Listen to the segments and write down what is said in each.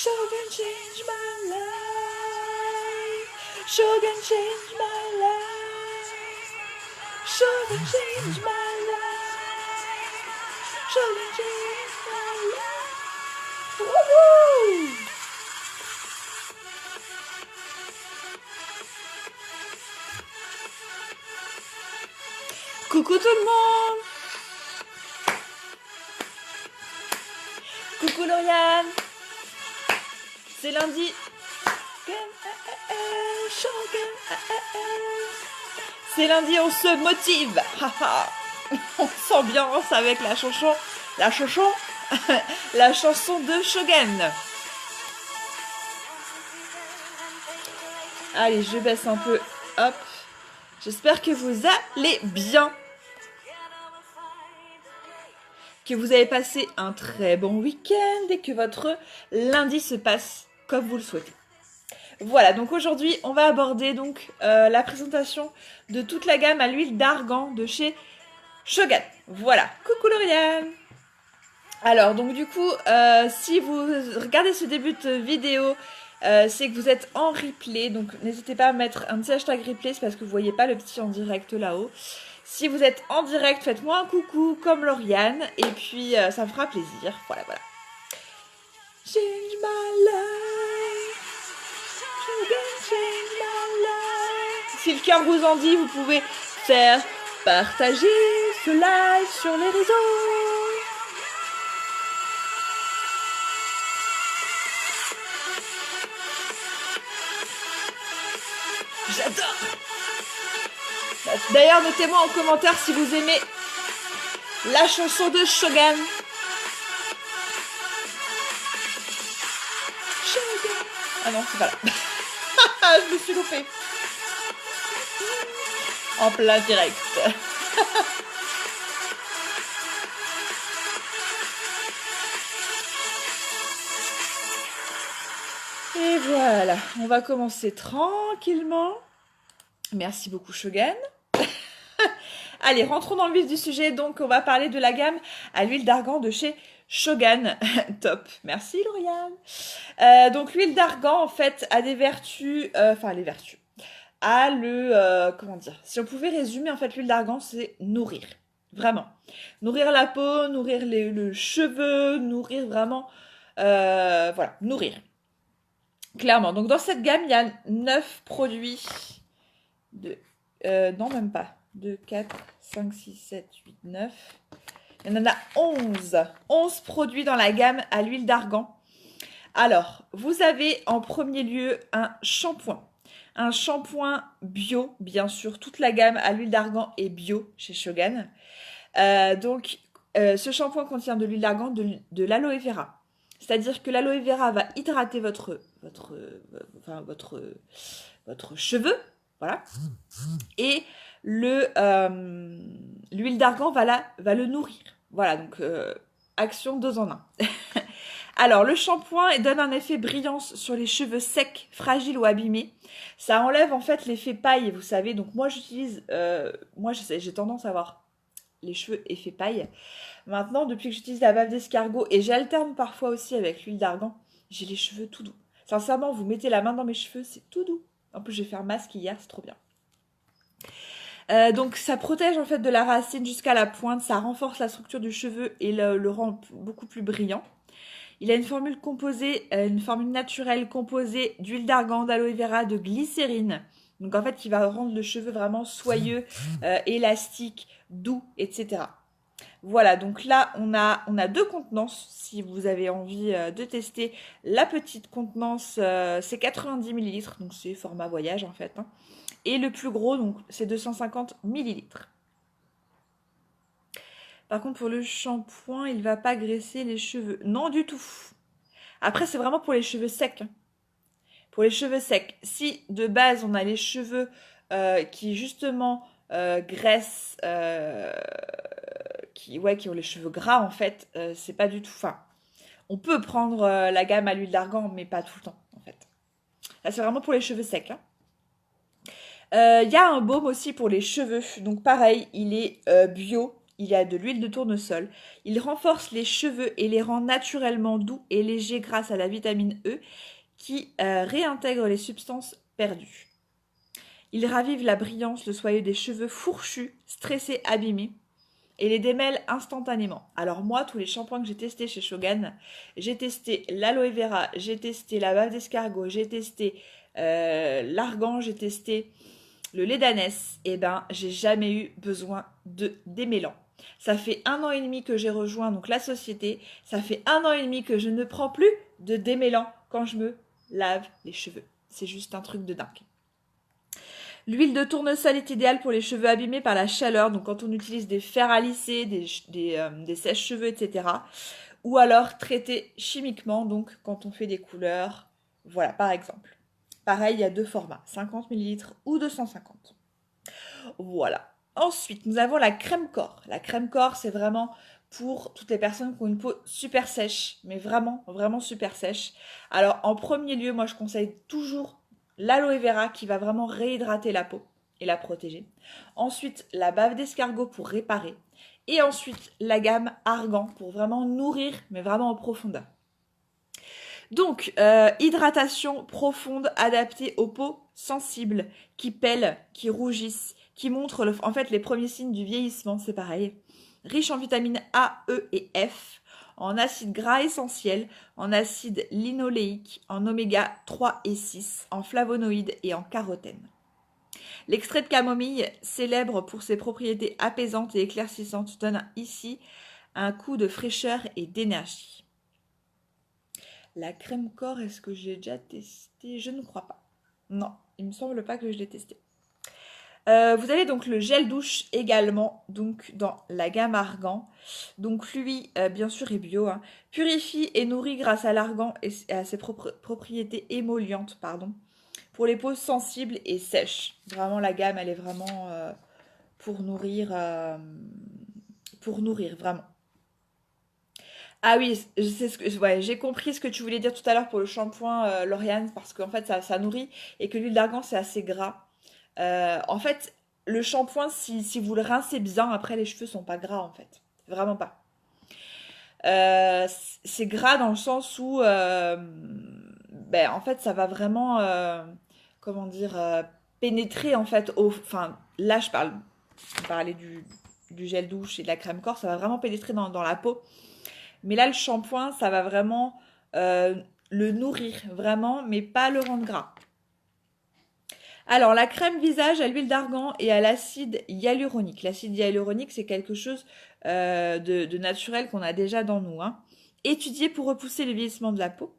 Shogun change my life. Shogun change my life. Shogun change my life. Shogun change my life. Wouhou! Coucou tout le monde! Coucou Lauriane! C'est lundi! C'est lundi, on se motive! On s'ambiance avec la chanson de Shogun. Allez, je baisse un peu. Hop. J'espère que vous allez bien. Que vous avez passé un très bon week-end et que votre lundi se passe comme vous le souhaitez. Voilà, donc aujourd'hui, on va aborder donc la présentation de toute la gamme à l'huile d'argan de chez Shogun. Voilà, coucou Lauriane. Alors, donc du coup, si vous regardez ce début de vidéo, c'est que vous êtes en replay, donc n'hésitez pas à mettre un petit hashtag replay, c'est parce que vous ne voyez pas le petit en direct là-haut. Si vous êtes en direct, faites-moi un coucou comme Lauriane, et puis ça me fera plaisir. Voilà, voilà. Change my life. Change my life. Si le cœur vous en dit, vous pouvez faire partager ce live sur les réseaux. J'adore. D'ailleurs, notez-moi en commentaire si vous aimez la chanson de Shogun. Shogun. Ah non, c'est pas là. Je me suis loupée. En plein direct. Et voilà, on va commencer tranquillement. Merci beaucoup Shogun. Allez, rentrons dans le vif du sujet. Donc, on va parler de la gamme à l'huile d'argan de chez Shogun. Top. Merci Lauriane. Donc, l'huile d'argan, en fait, a des vertus... les vertus. A le... comment dire? Si on pouvait résumer, en fait, l'huile d'argan, c'est nourrir. Vraiment. Nourrir la peau, nourrir le cheveu, nourrir vraiment... voilà, nourrir. Clairement. Donc, dans cette gamme, il y a 9 produits de... non, même pas. 2, 4, 5, 6, 7, 8, 9. Il y en a 11. 11 produits dans la gamme à l'huile d'argan. Alors, vous avez en premier lieu un shampoing. Un shampoing bio, bien sûr. Toute la gamme à l'huile d'argan est bio chez Shogun. Ce shampoing contient de l'huile d'argan, de l'aloe vera. C'est-à-dire que l'aloe vera va hydrater votre cheveu. Voilà. Et l'huile d'argan va le nourrir. Voilà, donc action 2 en 1. Alors, le shampoing donne un effet brillance sur les cheveux secs, fragiles ou abîmés. Ça enlève en fait l'effet paille, vous savez. Donc moi, j'utilise... j'ai tendance à avoir les cheveux effet paille. Maintenant, depuis que j'utilise la bave d'escargot, et j'alterne parfois aussi avec l'huile d'argan, j'ai les cheveux tout doux. Sincèrement, vous mettez la main dans mes cheveux, c'est tout doux. En plus, j'ai fait un masque hier, c'est trop bien. Donc ça protège en fait de la racine jusqu'à la pointe, ça renforce la structure du cheveu et le rend beaucoup plus brillant. Il a une formule naturelle composée d'huile d'argan, d'aloe vera, de glycérine. Donc en fait, qui va rendre le cheveu vraiment soyeux, élastique, doux, etc. Voilà, donc là, on a 2 contenances. Si vous avez envie de tester la petite contenance, c'est 90 ml, donc c'est format voyage en fait. Et le plus gros, donc c'est 250 ml. Par contre, pour le shampoing, il ne va pas graisser les cheveux. Non, du tout. Après, c'est vraiment pour les cheveux secs. Pour les cheveux secs. Si de base, on a les cheveux qui justement graissent, qui ont les cheveux gras, en fait, c'est pas du tout... Enfin, on peut prendre la gamme à l'huile d'argan, mais pas tout le temps, en fait. Là, c'est vraiment pour les cheveux secs. Il y a un baume aussi pour les cheveux. Donc pareil, il est bio. il y a de l'huile de tournesol. Il renforce les cheveux et les rend naturellement doux et légers grâce à la vitamine E qui réintègre les substances perdues. Il ravive la brillance, le soyeux des cheveux fourchus, stressés, abîmés et les démêle instantanément. Alors moi, tous les shampoings que j'ai testés chez Shogun, j'ai testé l'aloe vera, j'ai testé la bave d'escargot, j'ai testé l'argan, j'ai testé le lait d'ânesse, et ben j'ai jamais eu besoin de démêlant. Ça fait 1 an et demi que j'ai rejoint donc la société, ça fait 1 an et demi que je ne prends plus de démêlant quand je me lave les cheveux. C'est juste un truc de dingue. L'huile de tournesol est idéale pour les cheveux abîmés par la chaleur, donc quand on utilise des fers à lisser, des sèches-cheveux, etc. Ou alors traité chimiquement, donc quand on fait des couleurs, voilà par exemple. Pareil, il y a 2 formats, 50 ml ou 250. Voilà. Ensuite, nous avons la crème corps. La crème corps, c'est vraiment pour toutes les personnes qui ont une peau super sèche, mais vraiment, vraiment super sèche. Alors, en premier lieu, moi, je conseille toujours l'aloe vera qui va vraiment réhydrater la peau et la protéger. Ensuite, la bave d'escargot pour réparer. Et ensuite, la gamme argan pour vraiment nourrir, mais vraiment en profondeur. Donc, hydratation profonde adaptée aux peaux sensibles, qui pèlent, qui rougissent, qui montrent en fait les premiers signes du vieillissement, c'est pareil. Riche en vitamines A, E et F, en acides gras essentiels, en acide linoléique, en oméga 3 et 6, en flavonoïdes et en carotène. L'extrait de camomille, célèbre pour ses propriétés apaisantes et éclaircissantes, donne ici un coup de fraîcheur et d'énergie. La crème corps, est-ce que j'ai déjà testé? Je ne crois pas. Non, il me semble pas que je l'ai testé. Vous avez donc le gel douche également, donc dans la gamme argan. Donc lui, bien sûr, est bio. Hein. Purifie et nourrit grâce à l'argan et à ses propriétés émollientes, pardon, pour les peaux sensibles et sèches. Vraiment, la gamme, elle est vraiment pour nourrir, vraiment. Ah oui, ouais, j'ai compris ce que tu voulais dire tout à l'heure pour le shampoing Lauriane, parce qu'en fait, ça nourrit et que l'huile d'argan, c'est assez gras. En fait, le shampoing, si vous le rincez bien, après, les cheveux sont pas gras, en fait. Vraiment pas. C'est gras dans le sens où, en fait, ça va vraiment, comment dire, pénétrer, en fait, enfin, là, je parlais du gel douche et de la crème corps, ça va vraiment pénétrer dans la peau. Mais là, le shampoing, ça va vraiment le nourrir, vraiment, mais pas le rendre gras. Alors, la crème visage à l'huile d'argan et à l'acide hyaluronique. L'acide hyaluronique, c'est quelque chose de naturel qu'on a déjà dans nous. Hein. Étudié pour repousser le vieillissement de la peau.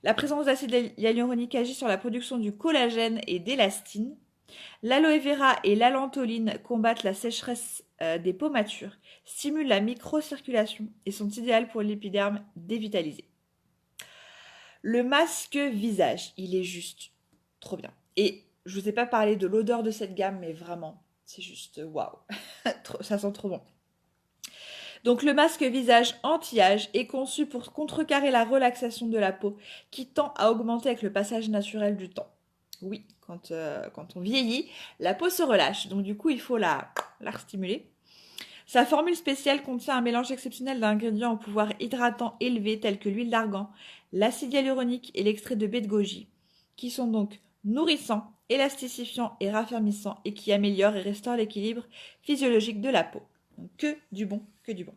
La présence d'acide hyaluronique agit sur la production du collagène et d'élastine. L'aloe vera et l'allantoline combattent la sécheresse des peaux matures, stimulent la microcirculation et sont idéales pour l'épiderme dévitalisé. Le masque visage, il est juste trop bien. Et je vous ai pas parlé de l'odeur de cette gamme, mais vraiment, c'est juste waouh. Ça sent trop bon. Donc le masque visage anti-âge est conçu pour contrecarrer la relaxation de la peau qui tend à augmenter avec le passage naturel du temps. Oui, quand on vieillit, la peau se relâche, donc du coup il faut la stimuler. Sa formule spéciale contient un mélange exceptionnel d'ingrédients au pouvoir hydratant élevé tels que l'huile d'argan, l'acide hyaluronique et l'extrait de baie de goji, qui sont donc nourrissants, élasticifiants et raffermissants et qui améliorent et restaurent l'équilibre physiologique de la peau. Donc que du bon, que du bon.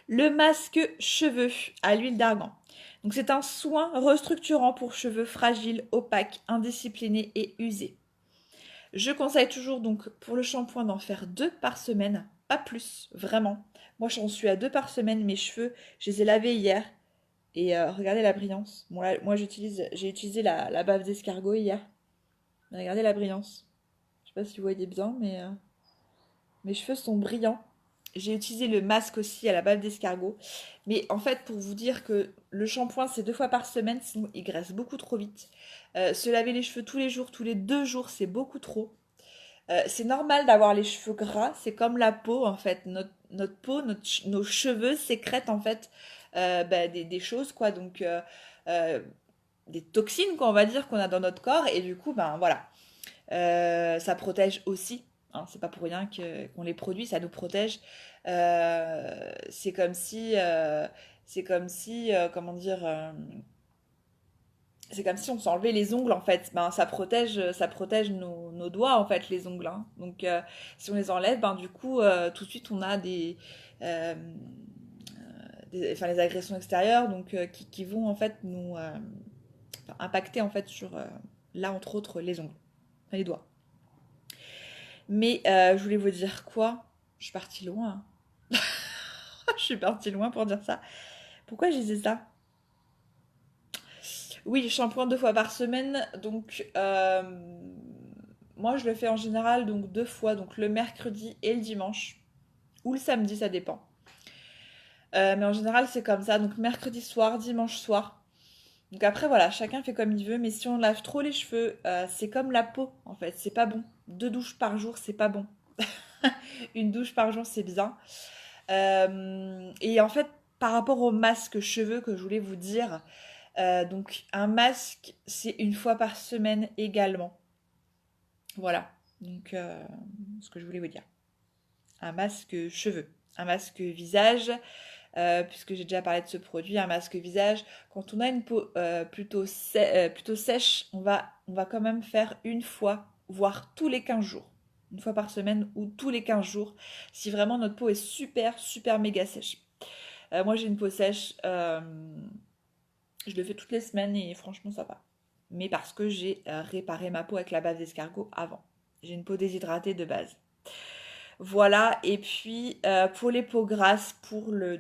Le masque cheveux à l'huile d'argan. Donc c'est un soin restructurant pour cheveux fragiles, opaques, indisciplinés et usés. Je conseille toujours donc pour le shampoing d'en faire 2 par semaine, pas plus, vraiment. Moi j'en suis à 2 par semaine, mes cheveux, je les ai lavés hier et regardez la brillance. Bon, là, moi j'ai utilisé la bave d'escargot hier. Mais regardez la brillance. Je sais pas si vous voyez bien, mais mes cheveux sont brillants. J'ai utilisé le masque aussi à la bave d'escargot. Mais en fait, pour vous dire que le shampoing, c'est 2 fois par semaine, sinon il graisse beaucoup trop vite. Se laver les cheveux tous les jours, tous les 2 jours, c'est beaucoup trop. C'est normal d'avoir les cheveux gras, c'est comme la peau en fait. Notre peau, nos cheveux sécrètent en fait des choses, quoi. Donc, des toxines, quoi, on va dire, qu'on a dans notre corps. Et du coup, ben voilà. Ça protège aussi hein. C'est pas pour rien qu'on les produit, ça nous protège. C'est comme si, comment dire, c'est comme si on s'enlevait les ongles en fait. Ben, ça protège nos doigts en fait, les ongles, hein. Donc si on les enlève, ben, du coup, tout de suite on a euh, enfin, les agressions extérieures donc, qui vont en fait nous enfin, impacter en fait sur, là entre autres, les ongles, enfin, les doigts. Mais je voulais vous dire quoi? Je suis partie loin, hein. Je suis partie loin pour dire ça. Pourquoi je disais ça? Oui, shampoing 2 fois par semaine. Donc, moi, je le fais en général donc 2 fois, donc le mercredi et le dimanche. Ou le samedi, ça dépend. Mais en général, c'est comme ça. Donc, mercredi soir, dimanche soir. Donc après, voilà, chacun fait comme il veut. Mais si on lave trop les cheveux, c'est comme la peau, en fait. C'est pas bon. 2 douches par jour, c'est pas bon. Une douche par jour, c'est bien. Et en fait, par rapport au masque cheveux que je voulais vous dire, donc un masque, c'est 1 fois par semaine également. Voilà, donc ce que je voulais vous dire. Un masque cheveux, un masque visage, puisque j'ai déjà parlé de ce produit, un masque visage. Quand on a une peau plutôt sèche, on va quand même faire 1 fois, voire tous les 15 jours. 1 fois par semaine ou tous les 15 jours, si vraiment notre peau est super, super méga sèche. Moi j'ai une peau sèche, je le fais toutes les semaines et franchement ça va. Mais parce que j'ai réparé ma peau avec la bave d'escargot avant. J'ai une peau déshydratée de base. Voilà, et puis pour les peaux grasses,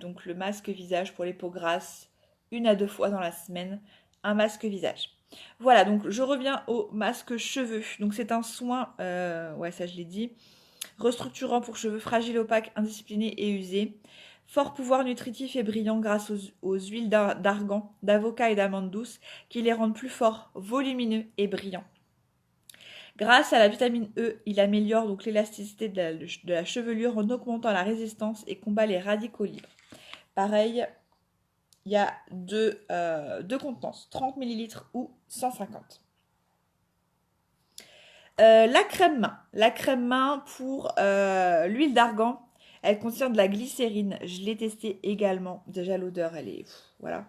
donc le masque visage pour les peaux grasses, 1 à 2 fois dans la semaine, un masque visage. Voilà, donc je reviens au masque cheveux. Donc c'est un soin, ouais ça je l'ai dit, restructurant pour cheveux fragiles, opaques, indisciplinés et usés. Fort pouvoir nutritif et brillant grâce aux huiles d'argan, d'avocat et d'amande douce qui les rendent plus forts, volumineux et brillants. Grâce à la vitamine E, il améliore donc l'élasticité de la chevelure en augmentant la résistance et combat les radicaux libres. Pareil, il y a deux contenances, 30 millilitres ou 150. La crème main. La crème main pour l'huile d'argan. Elle contient de la glycérine. Je l'ai testée également. Déjà, l'odeur, elle est... voilà.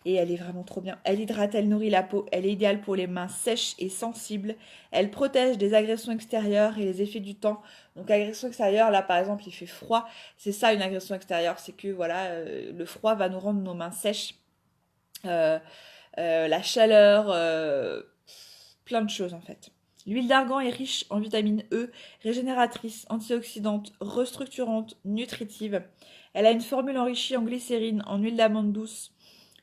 Et elle est vraiment trop bien. Elle hydrate, elle nourrit la peau. Elle est idéale pour les mains sèches et sensibles. Elle protège des agressions extérieures et les effets du temps. Donc, agression extérieure, là, par exemple, il fait froid. C'est ça, une agression extérieure. C'est que, voilà, le froid va nous rendre nos mains sèches. La chaleur, plein de choses, en fait. L'huile d'argan est riche en vitamine E, régénératrice, antioxydante, restructurante, nutritive. Elle a une formule enrichie en glycérine, en huile d'amande douce.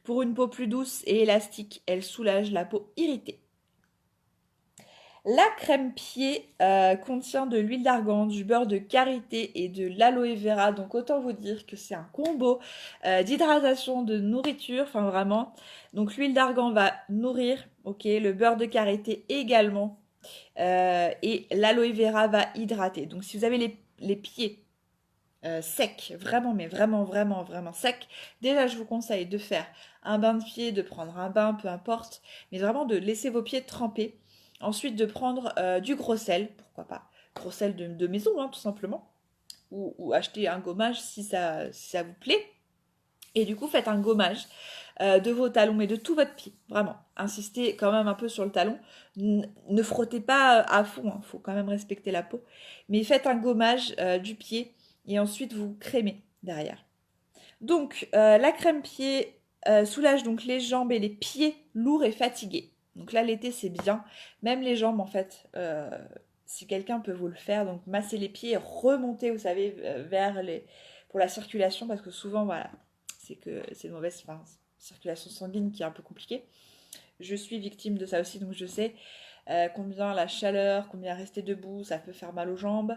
Pour une peau plus douce et élastique, elle soulage la peau irritée. La crème pied contient de l'huile d'argan, du beurre de karité et de l'aloe vera. Donc autant vous dire que c'est un combo d'hydratation, de nourriture, enfin vraiment. Donc l'huile d'argan va nourrir, ok, le beurre de karité également. Et l'aloe vera va hydrater. Donc si vous avez les pieds secs, vraiment, mais vraiment, vraiment, vraiment secs, déjà je vous conseille de faire un bain de pied, de prendre un bain, peu importe, mais vraiment de laisser vos pieds tremper. Ensuite de prendre du gros sel, pourquoi pas, gros sel de maison, hein, tout simplement, ou acheter un gommage si ça vous plaît. Et du coup, faites un gommage de vos talons, mais de tout votre pied, vraiment. Insistez quand même un peu sur le talon. Ne frottez pas à fond, hein, faut quand même respecter la peau. Mais faites un gommage du pied et ensuite vous crémez derrière. Donc, la crème pied soulage donc les jambes et les pieds lourds et fatigués. Donc là, l'été, c'est bien. Même les jambes, en fait, si quelqu'un peut vous le faire, donc masser les pieds et remonter, vous savez, pour la circulation, parce que souvent, voilà, c'est que c'est une mauvaise circulation sanguine qui est un peu compliquée. Je suis victime de ça aussi, donc je sais combien la chaleur, combien rester debout, ça peut faire mal aux jambes.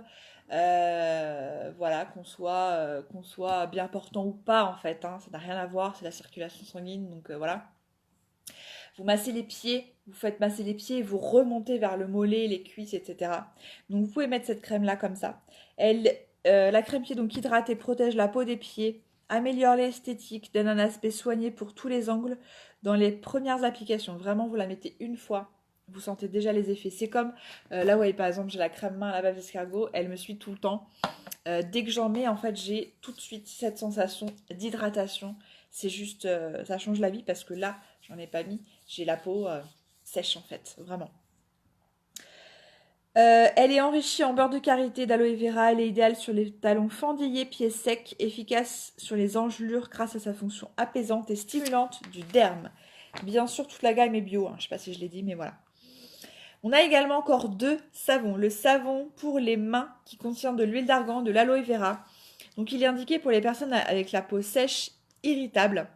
Voilà, qu'on soit bien portant ou pas en fait, hein, ça n'a rien à voir, c'est la circulation sanguine, donc voilà. Vous massez les pieds, vous faites masser les pieds et vous remontez vers le mollet, les cuisses, etc. Donc vous pouvez mettre cette crème là comme ça. La crème pied donc hydrate et protège la peau des pieds, améliore l'esthétique, donne un aspect soigné pour tous les angles dans les premières applications. Vraiment, vous la mettez 1 fois Vous sentez déjà les effets. C'est comme, là, ouais, par exemple, j'ai la crème main à la bave d'escargot, elle me suit tout le temps. Dès que j'en mets, en fait, j'ai tout de suite cette sensation d'hydratation. C'est juste, ça change la vie parce que là, j'en ai pas mis. J'ai la peau sèche, en fait, vraiment. Elle est enrichie en beurre de karité, d'aloe vera. Elle est idéale sur les talons fendillés, pieds secs, efficace sur les engelures grâce à sa fonction apaisante et stimulante du derme. Bien sûr, toute la gamme est bio, hein. Je sais pas si je l'ai dit, mais voilà. On a également encore 2 savons. Le savon pour les mains qui contient de l'huile d'argan, de l'aloe vera. Donc il est indiqué pour les personnes avec la peau sèche, irritable.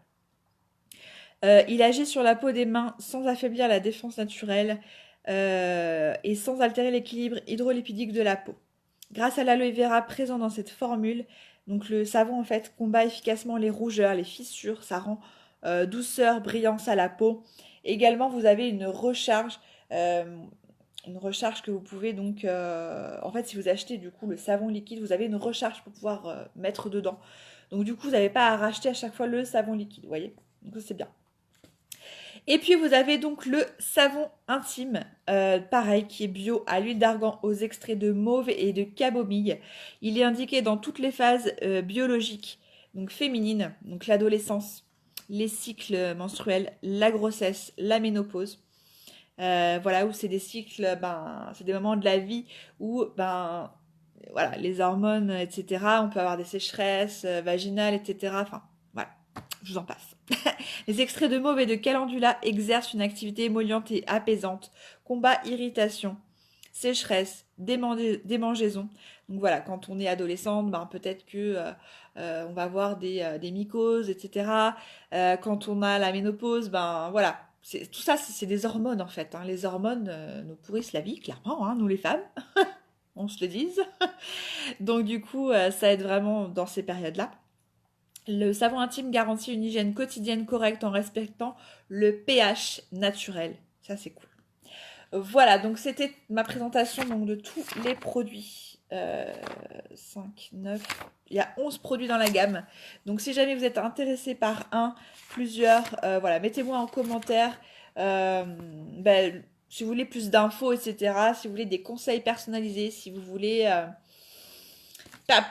Il agit sur la peau des mains sans affaiblir la défense naturelle et sans altérer l'équilibre hydrolipidique de la peau. Grâce à l'aloe vera présent dans cette formule, donc le savon en fait combat efficacement les rougeurs, les fissures, ça rend douceur, brillance à la peau. Également, vous avez une recharge que vous pouvez donc, en fait, si vous achetez du coup le savon liquide, vous avez une recharge pour pouvoir mettre dedans. Donc du coup, vous n'avez pas à racheter à chaque fois le savon liquide, vous voyez. Donc c'est bien. Et puis vous avez donc le savon intime, pareil, qui est bio à l'huile d'argan, aux extraits de mauve et de camomille. Il est indiqué dans toutes les phases biologiques, donc féminines, donc l'adolescence, les cycles menstruels, la grossesse, la ménopause. Voilà, où c'est des cycles, ben, c'est des moments de la vie où, ben, voilà, les hormones, etc. On peut avoir des sécheresses vaginales, etc. Enfin, voilà, je vous en passe. Les extraits de mauve et de calendula exercent une activité émolliente et apaisante, combat irritation, sécheresse, démangeaison. Donc voilà, quand on est adolescente, ben peut-être que on va avoir des mycoses, etc. Quand on a la ménopause, ben voilà. Tout ça, c'est des hormones en fait, hein. Les hormones nous pourrissent la vie, clairement, hein, nous les femmes, on se le dise. Donc du coup, ça aide vraiment dans ces périodes-là. Le savon intime garantit une hygiène quotidienne correcte en respectant le pH naturel. Ça, c'est cool. Voilà, donc c'était ma présentation donc, de tous les produits. 5, 9, il y a 11 produits dans la gamme. Donc si jamais vous êtes intéressé par un, plusieurs, voilà, mettez-moi en commentaire si vous voulez plus d'infos, etc. Si vous voulez des conseils personnalisés, si vous voulez...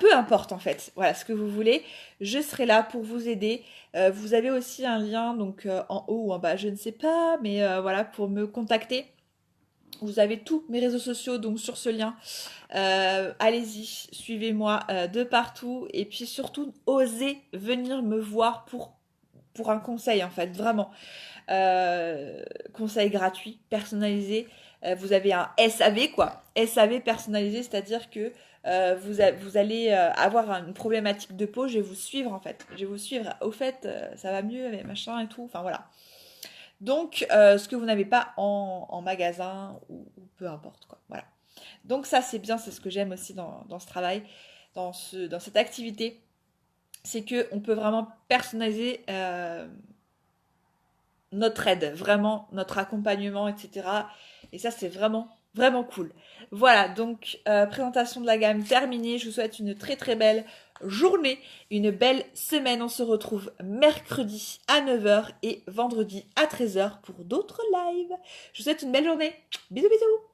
peu importe en fait, voilà ce que vous voulez, je serai là pour vous aider. Vous avez aussi un lien donc en haut ou en bas, je ne sais pas, mais voilà pour me contacter. Vous avez tous mes réseaux sociaux donc sur ce lien. Allez-y, suivez-moi de partout et puis surtout osez venir me voir pour un conseil en fait, vraiment. Conseil gratuit, personnalisé. Vous avez un SAV quoi, SAV personnalisé, c'est-à-dire que vous allez avoir une problématique de peau, je vais vous suivre en fait. Je vais vous suivre. Au fait, ça va mieux avec machin et tout. Enfin voilà. Donc, ce que vous n'avez pas en magasin ou peu importe quoi. Voilà. Donc ça c'est bien, c'est ce que j'aime aussi dans ce travail, dans cette activité, c'est que on peut vraiment personnaliser notre aide, vraiment notre accompagnement, etc. Et ça, c'est vraiment, vraiment cool. Voilà, donc présentation de la gamme terminée. Je vous souhaite une très très belle journée, une belle semaine. On se retrouve mercredi à 9h et vendredi à 13h pour d'autres lives. Je vous souhaite une belle journée. Bisous bisous.